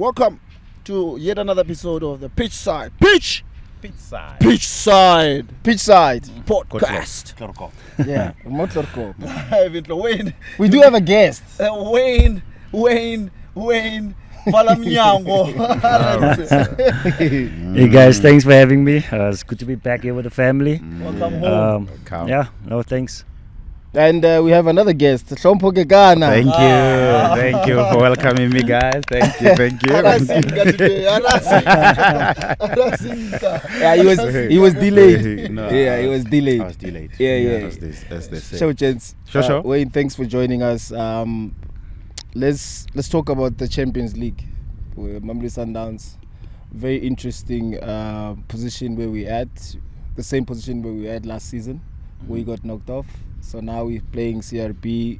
Welcome to yet another episode of the Pitchside Podcast. Yeah, Wayne. we do have a guest. Wayne. Falamnyango. Hey guys, thanks for having me. It's good to be back here with the family. Welcome home. Yeah, no thanks. And we have another guest, Shompo Gegana. Thank you for welcoming me, guys. Thank you. Yeah, he was delayed. No, He was delayed. I was delayed. Yeah. As they say. So, gents, Sure. Wayne, thanks for joining us. Let's talk about the Champions League. Mamelodi Sundowns, very interesting position where we at. The same position where we had last season, where we got knocked off. So now we're playing CRB.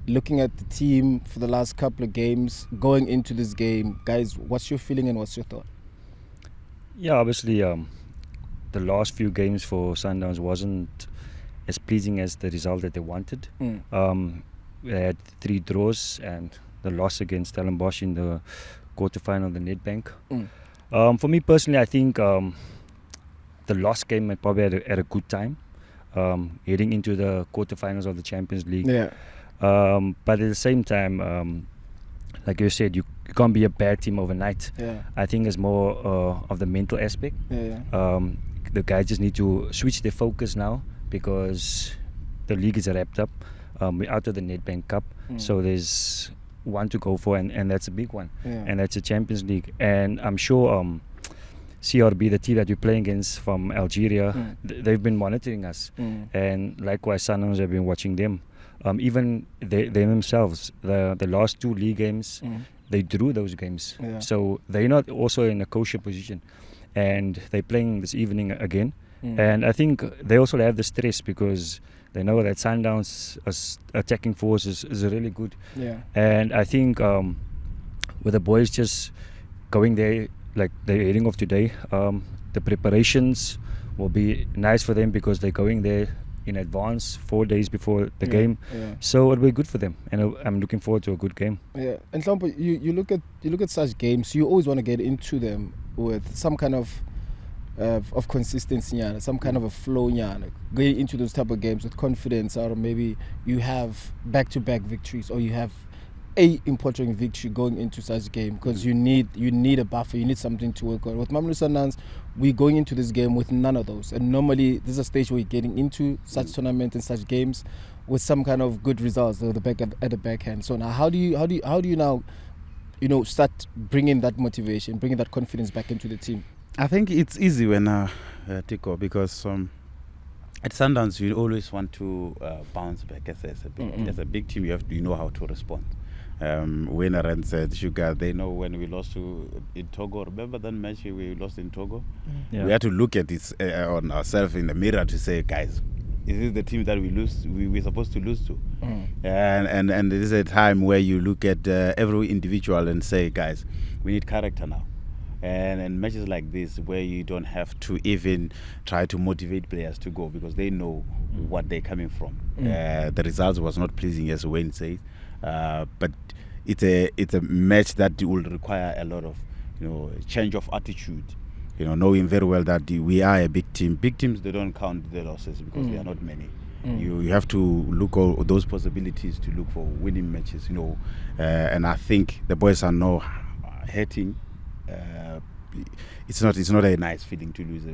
Looking at the team for the last couple of games, going into this game, guys, what's your feeling and what's your thought? Yeah, obviously, the last few games for Sundowns wasn't as pleasing as the result that they wanted. We had 3 draws and the loss against Stellenbosch in the quarterfinal of the Nedbank. For me personally, I think the last game I probably had a good time. Heading into the quarterfinals of the Champions League. Yeah. But at the same time, like you said, you can't be a bad team overnight. Yeah. I think it's more of the mental aspect. Yeah. The guys just need to switch their focus now because the league is wrapped up. We're out of the Nedbank Cup, so there's one to go for, and that's a big one. Yeah. And that's the Champions League. And I'm sure CRB, the team that we're playing against from Algeria, they've been monitoring us. And likewise, Sundowns have been watching them. Even they themselves, the last 2 league games, they drew those games. Yeah. So they're not also in a kosher position. And they're playing this evening again. And I think they also have the stress because they know that Sundowns' attacking force is really good. Yeah. And I think with the boys just going there, like they're heading off today, the preparations will be nice for them because they're going there in advance 4 days before the game. Yeah. So it'll be good for them, and I'm looking forward to a good game. Yeah. And Shompo, you look at such games, you always want to get into them with some kind of consistency, some kind of a flow, going into those type of games with confidence, or maybe you have back-to-back victories, or you have a important victory going into such game because you need a buffer, you need something to work on. With Mamelodi Sundowns, we're going into this game with none of those, and normally this is a stage where you're getting into such tournament and such games with some kind of good results at the backhand. So now, how do you now, start bringing that motivation, bringing that confidence back into the team? I think it's easy when Tico, because at Sundowns you always want to bounce back as a big team. You know how to respond. When Arendse said Sugar, they know when we lost in Togo. Remember that match we lost in Togo? Yeah. We had to look at it on ourselves in the mirror to say, guys, is this the team that we're supposed to lose to? And this is a time where you look at every individual and say, guys, we need character now. And matches like this, where you don't have to even try to motivate players to go because they know what they're coming from. The results was not pleasing, as Wayne said, but it's a match that will require a lot of change of attitude. Knowing very well that we are a big team. Big teams, they don't count the losses because they are not many. You have to look at those possibilities to look for winning matches. And I think the boys are now hurting. It's not a nice feeling to lose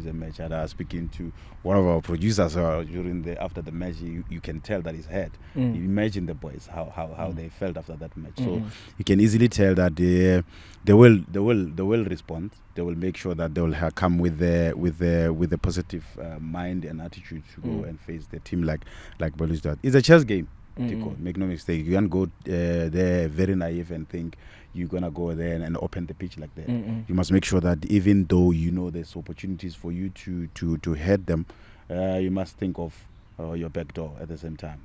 a match. And I was speaking to one of our producers after the match. You can tell that he's hurt. You imagine the boys how they felt after that match. So you can easily tell that they will respond. They will make sure that they will come with a positive mind and attitude to go and face the team like Belouizdad. It's a chess game. Make no mistake. You can't go there very naive and think you're gonna go there and open the pitch like that. You must make sure that even though there's opportunities for you to head them, you must think of your back door at the same time.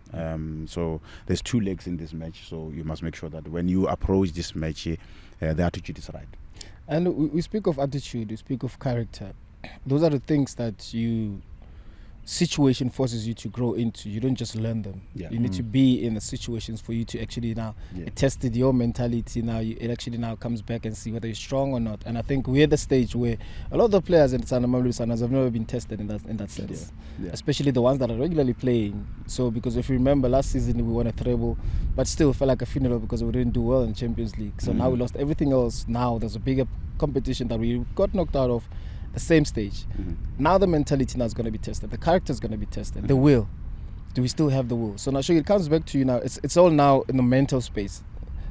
So there's 2 legs in this match, so you must make sure that when you approach this match, the attitude is right. And we speak of attitude, we speak of character. Those are the things that situation forces you to grow into. You don't just learn them. Yeah. You need to be in the situations for you to actually now it tested your mentality. Now it actually now comes back and see whether you're strong or not. And I think we're at the stage where a lot of the players in Sundowns have never been tested in that sense. Yeah. Especially the ones that are regularly playing. So because if you remember last season we won a treble, but still felt like a funeral because we didn't do well in Champions League. So now we lost everything else. Now there's a bigger competition that we got knocked out of. The same stage. Now the mentality now is going to be tested. The character is going to be tested. The will. Do we still have the will? So now, it comes back to you now. It's all now in the mental space.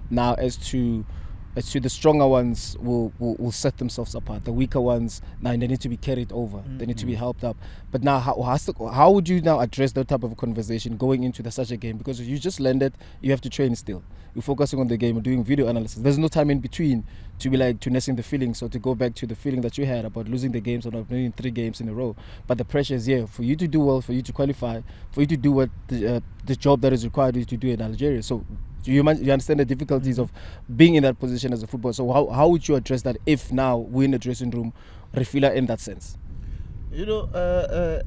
Now, as to the stronger ones will set themselves apart. The weaker ones now they need to be carried over. They need to be helped up. But now, how would you now address that type of conversation going into such a game? Because if you just landed, you have to train still. You're focusing on the game, doing video analysis. There's no time in between to be like to nursing the feelings or to go back to the feeling that you had about losing the games or not winning 3 games in a row. But the pressure is here for you to do well, for you to qualify, for you to do what the job that is required you to do in Algeria. So you understand the difficulties of being in that position as a footballer. So how would you address that if now we're in the dressing room, Refila, in that sense? You know,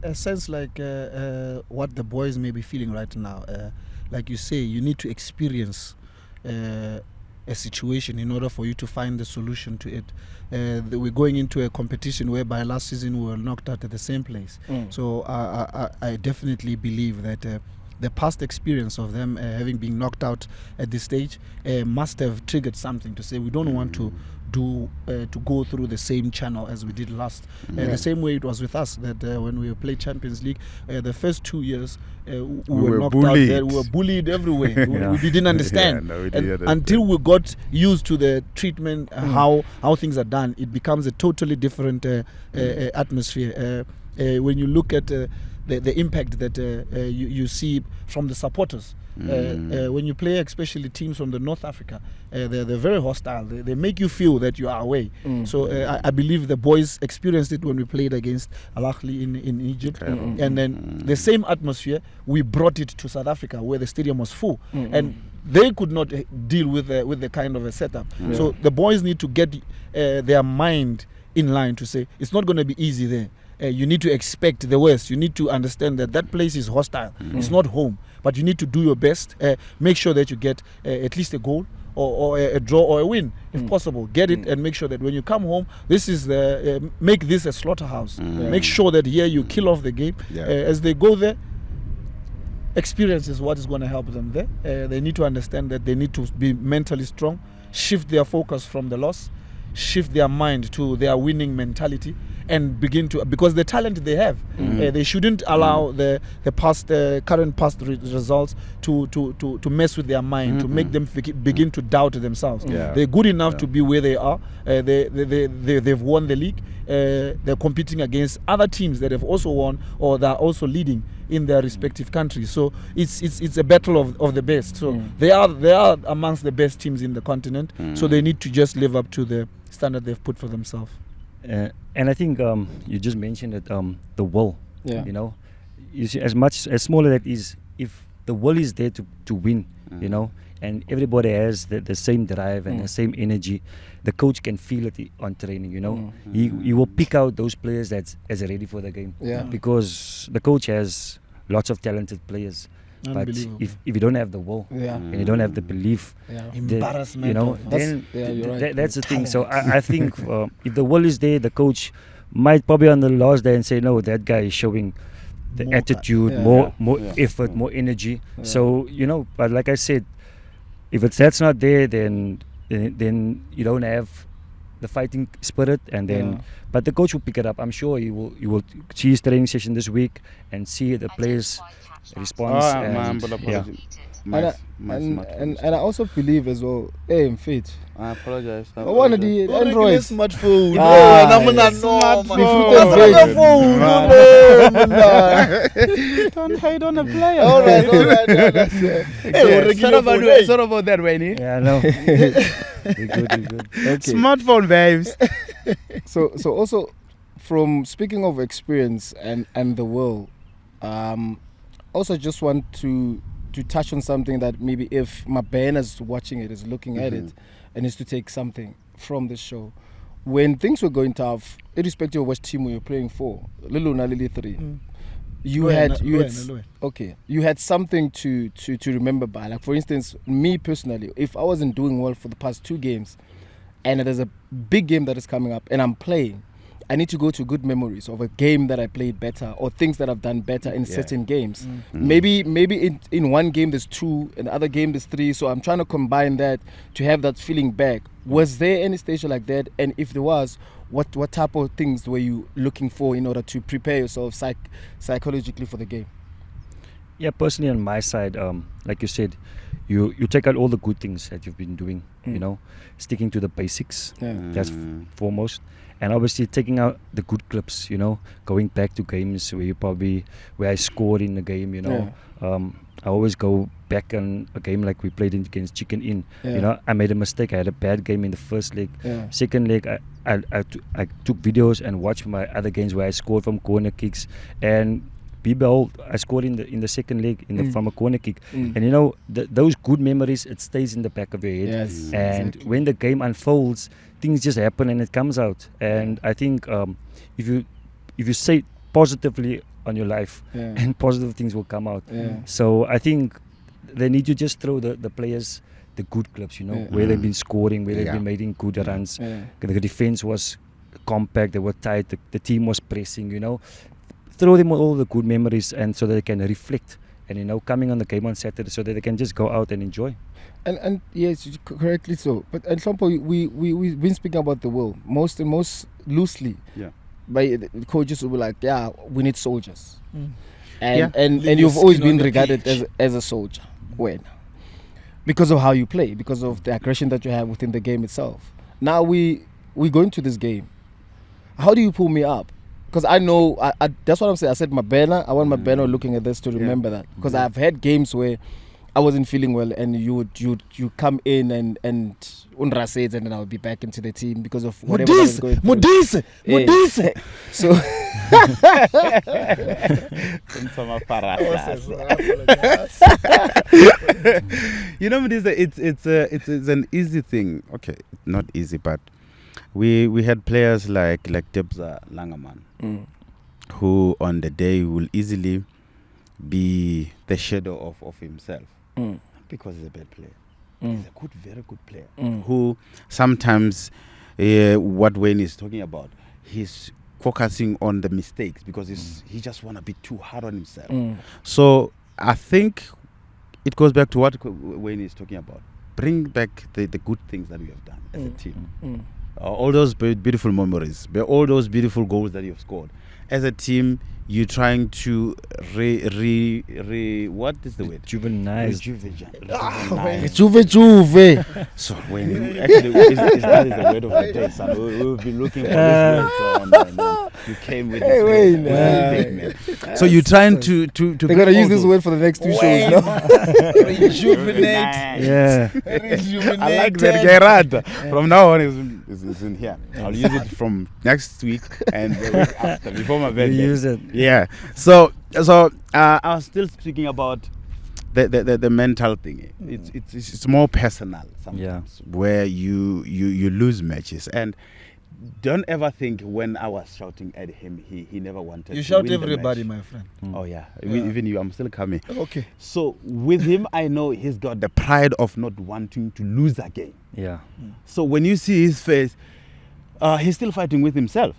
a sense like what the boys may be feeling right now. Like you say, you need to experience a situation in order for you to find the solution to it. We're going into a competition whereby last season we were knocked out at the same place. So I definitely believe that the past experience of them having been knocked out at this stage must have triggered something to say we don't want to go through the same channel as we did last. The same way it was with us that when we played Champions League, the first 2 years we were knocked bullied. out there. We were bullied everywhere. We didn't understand. We didn't understand. Until we got used to the treatment, how things are done, it becomes a totally different atmosphere. When you look at the impact that you see from the supporters. When you play, especially teams from the North Africa, they're very hostile. They make you feel that you are away. So I believe the boys experienced it when we played against Al Ahly in Egypt. And then the same atmosphere, we brought it to South Africa where the stadium was full. And they could not deal with the kind of a setup. So the boys need to get their mind in line to say, it's not going to be easy there. You need to expect the worst. You need to understand that place is hostile. It's not home. But you need to do your best. Make sure that you get at least a goal or a draw or a win, if possible. Get it and make sure that when you come home, this is make this a slaughterhouse. Make sure that here you kill off the game. As they go there, experience is what is going to help them there. They need to understand that they need to be mentally strong, shift their focus from the loss, shift their mind to their winning mentality, and begin to, because the talent they have, they shouldn't allow the current past results to mess with their mind, to make them begin to doubt themselves. They're good enough to be where they are. They've won the league. They're competing against other teams that have also won or that are also leading in their respective countries. So it's a battle of the best. So they are amongst the best teams in the continent. So they need to just live up to the standard they've put for themselves. And I think you just mentioned that the will. Yeah. You know, you see, as smaller that is, if the will is there to win, you know, and everybody has the same drive and the same energy, the coach can feel it on training. You know, he will pick out those players that's ready for the game. Because the coach has lots of talented players. But if you don't have the will and you don't have the belief, embarrassment, you know, that's the thing. So I think if the will is there, the coach might probably on the last day and say, no, that guy is showing the more attitude, more effort, more energy. So, you know, but like I said, if that's not there, then you don't have the fighting spirit, and then but the coach will pick it up. I'm sure he will see his training session this week and see the players' response. And I also believe as well, hey, Mfit, I apologize. one of the Android smartphone. Don't hate on a player. All right. Sorry about that, Wayne. Yeah, no. We're good. Okay. Smartphone, babes. So also, from speaking of experience and the will, also just want to touch on something that maybe if Mabena is watching it, is looking at it, and is to take something from this show. When things were going tough, irrespective of which team we were playing for, Liluna Lily 3, you had something to remember by. Like, for instance, me personally, if I wasn't doing well for the past 2 games and there's a big game that is coming up and I'm playing, I need to go to good memories of a game that I played better or things that I've done better in certain games. Maybe in one game there's 2, in the other game there's 3, so I'm trying to combine that to have that feeling back. Was there any station like that? And if there was, what type of things were you looking for in order to prepare yourself psychologically for the game? Yeah, personally on my side, like you said, you check out all the good things that you've been doing, you know, sticking to the basics, that's foremost. And obviously taking out the good clips, you know, going back to games where I scored in the game, you know. I always go back on a game like we played against Chicken Inn. You know, I made a mistake. I had a bad game in the first leg. Second leg, I took videos and watched my other games where I scored from corner kicks. And be behold, I scored in the second leg from a corner kick. And you know, those good memories, it stays in the back of your head. Yes, and when the game unfolds, things just happen and it comes out. And I think if you say positively on your life, and positive things will come out. So I think they need to just throw the players the good clips, you know, where they've been scoring, where they've been making good runs. The defense was compact, they were tight, the team was pressing, you know. Throw them all the good memories, and so that they can reflect, and you know, coming on the game on Saturday, so that they can just go out and enjoy. And yes, correctly so. But at some point, we've been speaking about the will most loosely. By the coaches will be like, yeah, we need soldiers, and you've always been regarded as a soldier. When? Because of how you play, because of the aggression that you have within the game itself. Now we go into this game. How do you pull me up? Because I know, that's what I'm saying. I said I want my banner looking at this to remember that. Because I've had games where I wasn't feeling well, and you come in and Unra says, and then I would be back into the team because of whatever I was going through. Modise. So you know, it's an easy thing. Okay, not easy, but we had players like Tebza Langerman, who on the day will easily be the shadow of himself, because he's a bad player. He's a very good player, who sometimes what Wayne is talking about, he's focusing on the mistakes because he just want to be too hard on himself. So I think it goes back to what Wayne is talking about. Bring back the good things that we have done as a team. All those beautiful memories, all those beautiful goals that you've scored. As a team, you're trying to what is the word? Rejuvenate. Juve. So when actually that is the word of the day, son. We've been looking for this word, and you came with this word. So you're trying to they're gonna use this word for the next 2 shows, no? Rejuvenate. Yeah. I like that, Gerard. From now on, it's in here. I'll use it from next week and the week after, before my birthday. Use it. Yeah. So I was still speaking about the mental thing. It's more personal sometimes, where you lose matches. And don't ever think when I was shouting at him, he never wanted You to shout win everybody, the my match. friend. Oh yeah, even you. I'm still coming. Okay. So with him, I know he's got the pride of not wanting to lose a game. Yeah. So when you see his face, he's still fighting with himself.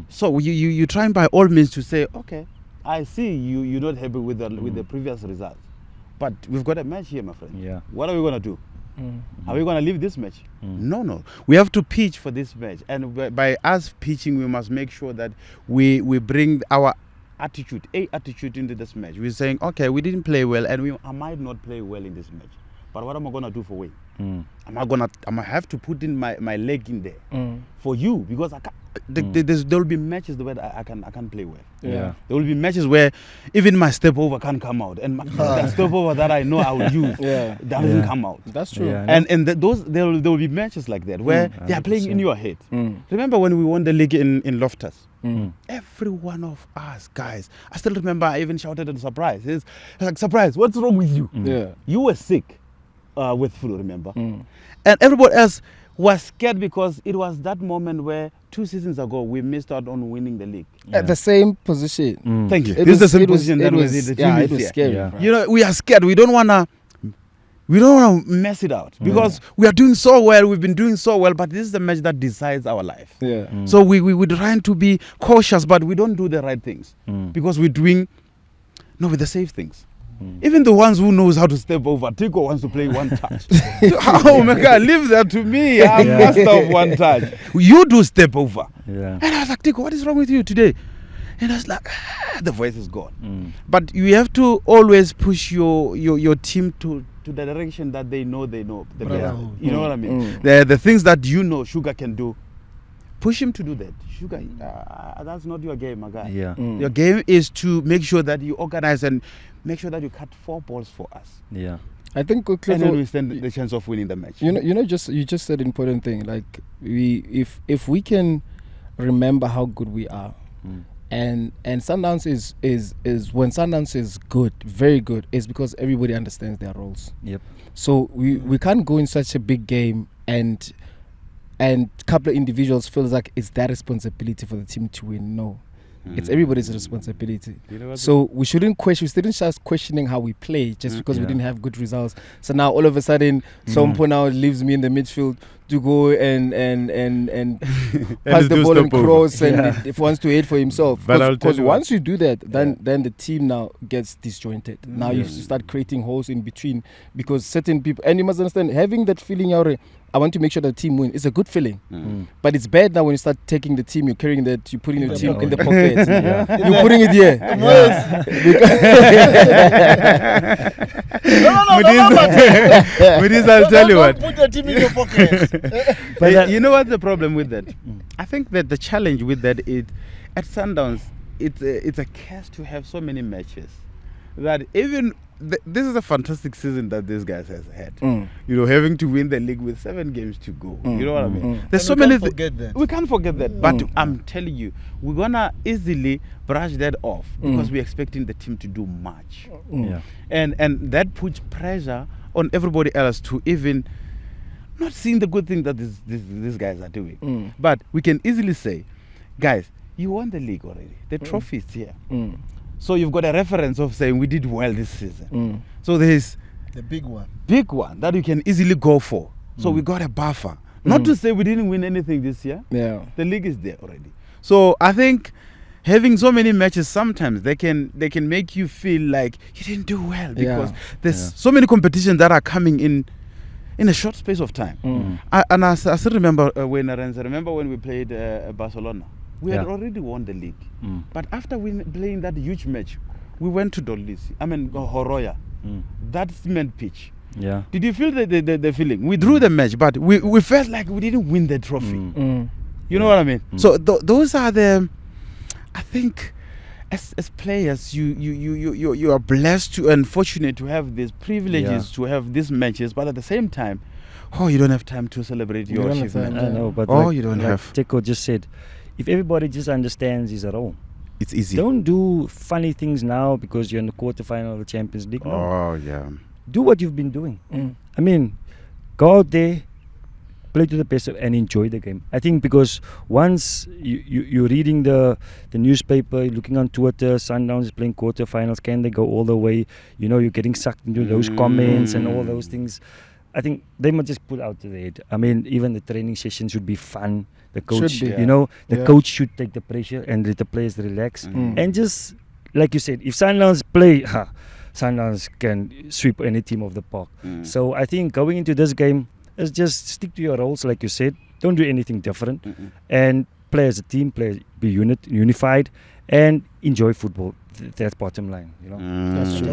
So you trying by all means to say, okay, I see you're not happy with the previous results, but we've got a match here, my friend. Yeah. What are we gonna do? Are we gonna leave this match? No. We have to pitch for this match, and by us pitching, we must make sure that we bring our attitude into this match. We're saying, okay, we didn't play well, and I might not play well in this match, but what am I gonna do for Wayne? I'm gonna have to put in my leg in there for you, because I can't. There will be matches where I can't play well. Yeah. There will be matches where even my step over can't come out, and the step over that I know I will use doesn't come out. That's true. Yeah, And there will be matches like that where they are playing in your head. Remember when we won the league in Loftus? Every one of us guys, I still remember I even shouted at Surprise. It's like, Surprise, what's wrong with you? You were sick with flu, remember? And everybody else was scared because it was that moment where 2 seasons ago we missed out on winning the league. At the same position. Thank you. It This is the was- same it was- position it that was- was the yeah, team it was this scary. Yeah. bro. You know, we are scared. We don't wanna mess it out because we are doing so well. We've been doing so well, but this is the match that decides our life. Yeah. So we're trying to be cautious, but we don't do the right things because we're doing with the safe things. Even the ones who knows how to step over. Tico wants to play one touch. Oh my God, leave that to me. I'm master of one touch. You do step over. Yeah. And I was like, Tico, what is wrong with you today? And I was like, the voice is gone. But you have to always push your team to the direction that they know the better. Brotherhood. You know what I mean? The things that Sugar can do. Push him to do that. Sugar, that's not your game, my guy. Yeah. Your game is to make sure that you organize and make sure that you cut 4 balls for us. Yeah. I think And then we stand the chance of winning the match. you just said an important thing. Like if we can remember how good we are, and Sundowns is when Sundowns is good, very good, is because everybody understands their roles. Yep. So we can't go in such a big game and couple of individuals feels like it's their responsibility for the team to win. No. It's everybody's responsibility. You know what So we shouldn't start questioning how we play just because we Yeah. didn't have good results. So now all of a sudden, Sompo now leaves me in the midfield to go and pass the do ball and stop over. cross and if wants to hit for himself. But I'll tell Because you once you do that, then the team now gets disjointed. Now you Yes. start creating holes in between because certain people, and you must understand, having that feeling out, I want to make sure the team win. It's a good feeling. But it's bad now when you start taking the team, you're carrying that, you're putting the team in the pocket. You're putting it here. With this, I'll tell you what. Put the team in your pocket. But you know what's the problem with that? I think that the challenge with that is at Sundowns, it's a curse to have so many matches that even this is a fantastic season that these guys has had. You know, having to win the league with 7 games to go. You know what I mean? There's so many. Forget that. We can't forget that. But I'm telling you, we're gonna easily brush that off because we're expecting the team to do much. Yeah. And that puts pressure on everybody else to even not seeing the good thing that these guys are doing. But we can easily say, guys, you won the league already. The trophy is here. So you've got a reference of saying we did well this season. So there's The big one. big one that you can easily go for. So we got a buffer. Not to say we didn't win anything this year. Yeah. The league is there already. So I think having so many matches sometimes they can make you feel like you didn't do well because there's so many competitions that are coming in a short space of time. I still remember when Arendse, remember when we played Barcelona. We had already won the league. But after playing that huge match, we went to Horoya. That cement pitch. Yeah. Did you feel the feeling? We drew the match, but we felt like we didn't win the trophy. You know what I mean? So those are the, I think, as players, you are blessed and fortunate to have these privileges to have these matches, but at the same time, you don't have time to celebrate your don't have achievement. time. I know, but you don't have. Teko just said, if everybody just understands his role, It's easy. don't do funny things now because you're in the quarterfinal of the Champions League. No. Oh yeah. Do what you've been doing. I mean, go out there, play to the best and enjoy the game. I think because once you're reading the newspaper, looking on Twitter, Sundowns is playing quarterfinals, can they go all the way? You know, you're getting sucked into those comments and all those things. I think they must just put out to their head. I mean, even the training sessions should be fun. The coach, Should be. you know, the coach should take the pressure and let the players relax. And just, like you said, if Sundowns play, Sundowns can sweep any team off the park. So I think going into this game is just stick to your roles, like you said. Don't do anything different. And play as a team, be unified, and enjoy football. That's bottom line, you know. That's true.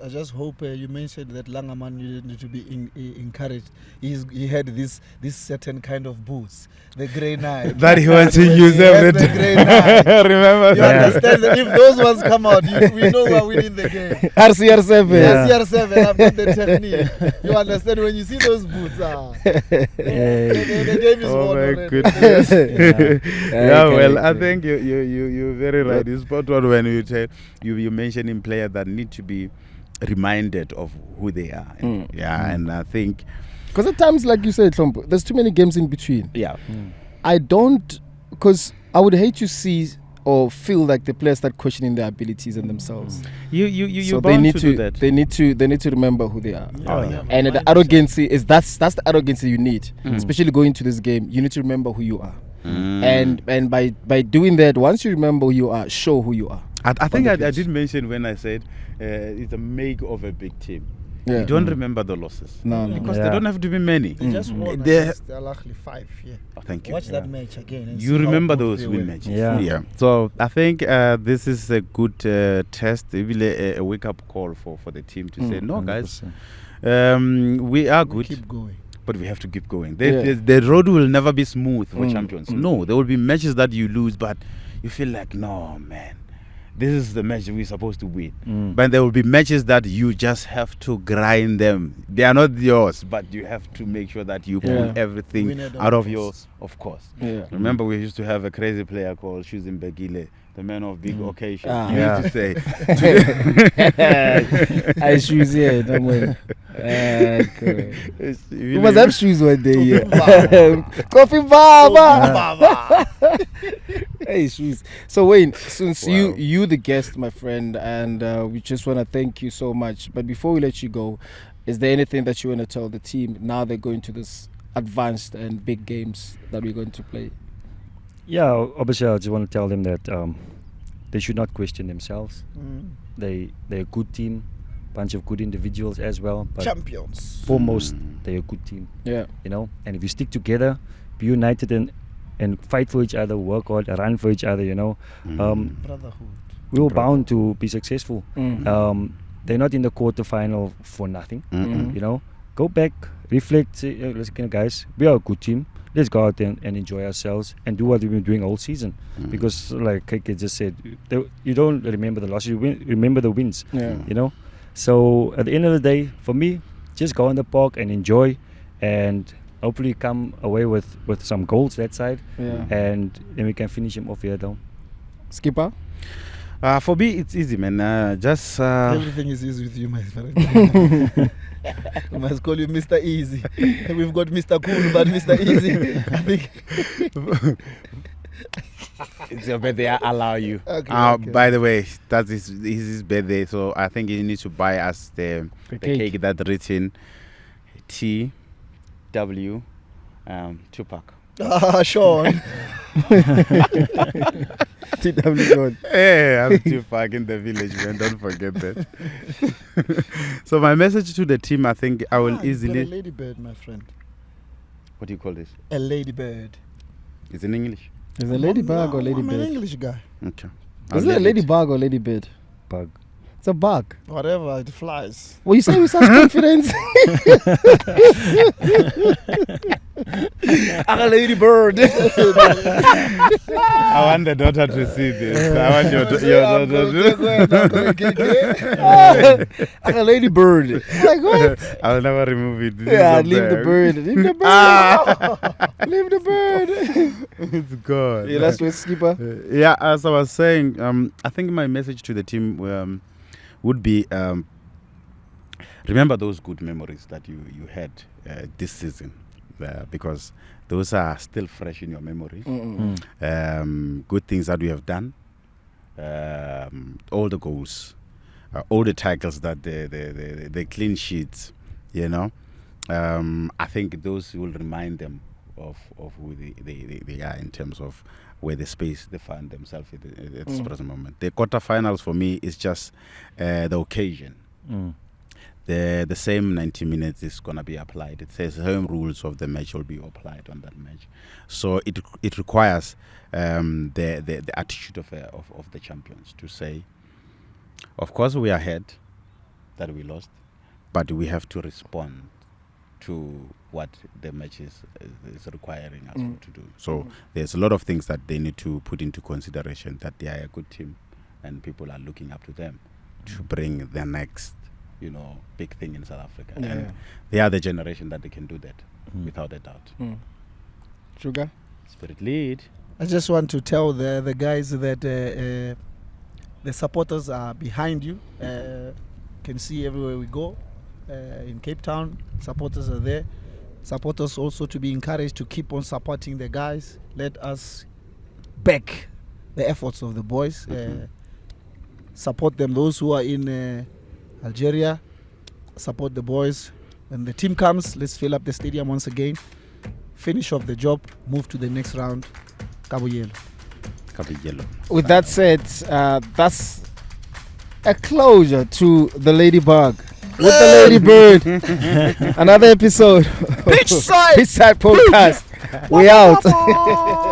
I just hope you mentioned that Langerman needed to be encouraged. He had this certain kind of boots, the grey Nike. That he wants to use The every grey Nike. Remember You that? understand that if those ones come out, we know we're winning the game. RCR7. Yeah. CR7, I've got the technique. You understand when you see those boots, the game is Oh won my already. goodness. Yeah, Okay, well, I okay. think you're very right. It's spot on when you say you mentioning players that need to be reminded of who they are. Yeah, and I think Because at times, like you said, Trump, there's too many games in between. yeah. I don't because I would hate to see or feel like the players start questioning their abilities and themselves. You So they bound need to to do that. they need to remember who they are. Oh, yeah. And the arrogance is that's the arrogance you need, especially going to this game. You need to remember who you are, and by doing that, once you remember who you are, show who you are. I think the I pitch. did mention when I said it's a make of a big team. Yeah. You don't remember the losses No. because Yeah. they don't have to be many. They just won They- against Al Ahly 5. Yeah. Oh, thank you. Watch that match again. And see You how remember good those they win were. matches. Yeah. So I think this is a good test, really a wake-up call for the team to say, no, guys, 100%. we are We good, keep going. but we have to keep going. Yeah. The road will never be smooth for champions. Mm. No, there will be matches that you lose, but you feel like, no, man, this is the match we're supposed to win. But there will be matches that you just have to grind them. They are not yours, but you have to make sure that you pull Yeah. everything Win at all out of costs. yours, of course. Yeah. Remember, we used to have a crazy player called Shuzim Begile, the man of big occasions. Ah. He Yeah. used to say, I shoes here. Don't worry. it's You really- must have shoes one day. Yeah. Coffee Baba. Hey, shoes. So Wayne, since Wow. you the guest, my friend, and we just want to thank you so much. But before we let you go, is there anything that you want to tell the team now they're going to this advanced and big games that we're going to play? Yeah, obviously, I just want to tell them that they should not question themselves. They're a good team, bunch of good individuals as well. But Champions. foremost, they're a good team. Yeah. You know, and if you stick together, be united and fight for each other, work hard, run for each other, you know, Brotherhood. we were bound to be successful. Mm. They're not in the quarterfinal for nothing. Mhm. You know, go back, reflect, say, listen, guys, we are a good team. Let's go out there and enjoy ourselves and do what we've been doing all season. Because, like Keke just said, you don't remember the losses, you remember the wins. Yeah. You know, so at the end of the day, for me, just go in the park and enjoy, and hopefully come away with some goals that side, Yeah. and then we can finish him off here though. Skipper. For me, it's easy, man. Just Everything is easy with you, my friend. We must call you Mr. Easy. We've got Mr. Cool, but Mr. Easy, I think. it's your birthday. I allow you. Okay, okay. By the way, that is his birthday, so I think you need to buy us the cake that's written TW Tupac. Sean. TW John. Hey, I'm Tupac in the village, man. Don't forget that. So my message to the team, I think I will You've got a easily. ladybird, my friend. What do you call this? A ladybird. It's in English. Is it a ladybug or I'm an ladybird? English guy. Okay. Is it a ladybug or ladybird? Bug. It's a bug. Whatever, it flies. Well, you say with such confidence. I'm a ladybird. I want the daughter to see this. I want your daughter to. I'm a ladybird. Like what? I will never remove it. This Yeah, is a leave the bag. bird. Leave the bird. Leave the bird. It's good. Yeah, that's what Skipper. Yeah, as I was saying, I think my message to the team would be remember those good memories that you had this season, because those are still fresh in your memory. Good things that we have done, all the goals, all the tackles, that the clean sheets, you know. I think those will remind them of who they are in terms of where the space they find themselves at this present moment. The quarterfinals for me is just the occasion. The same 90 minutes is going to be applied. It says home rules of the match will be applied on that match. So it requires the attitude of the champions to say, of course we are ahead, that we lost, but we have to respond to what the match is requiring us to do. So there's a lot of things that they need to put into consideration, that they are a good team and people are looking up to them to bring the next, big thing in South Africa. Yeah. And they are the generation that they can do that, without a doubt. Sugar? Spirit lead. I just want to tell the guys that the supporters are behind you. Can see everywhere we go. In Cape Town, supporters are there. Supporters also to be encouraged to keep on supporting the guys. Let us back the efforts of the boys, support them. Those who are in Algeria, support the boys. When the team comes, let's fill up the stadium once again, finish off the job, move to the next round. Cabo Yellow. With that said, that's a closure to the Ladybug with the Ladybird. Another episode. Pitchside Pitchside Podcast. We out.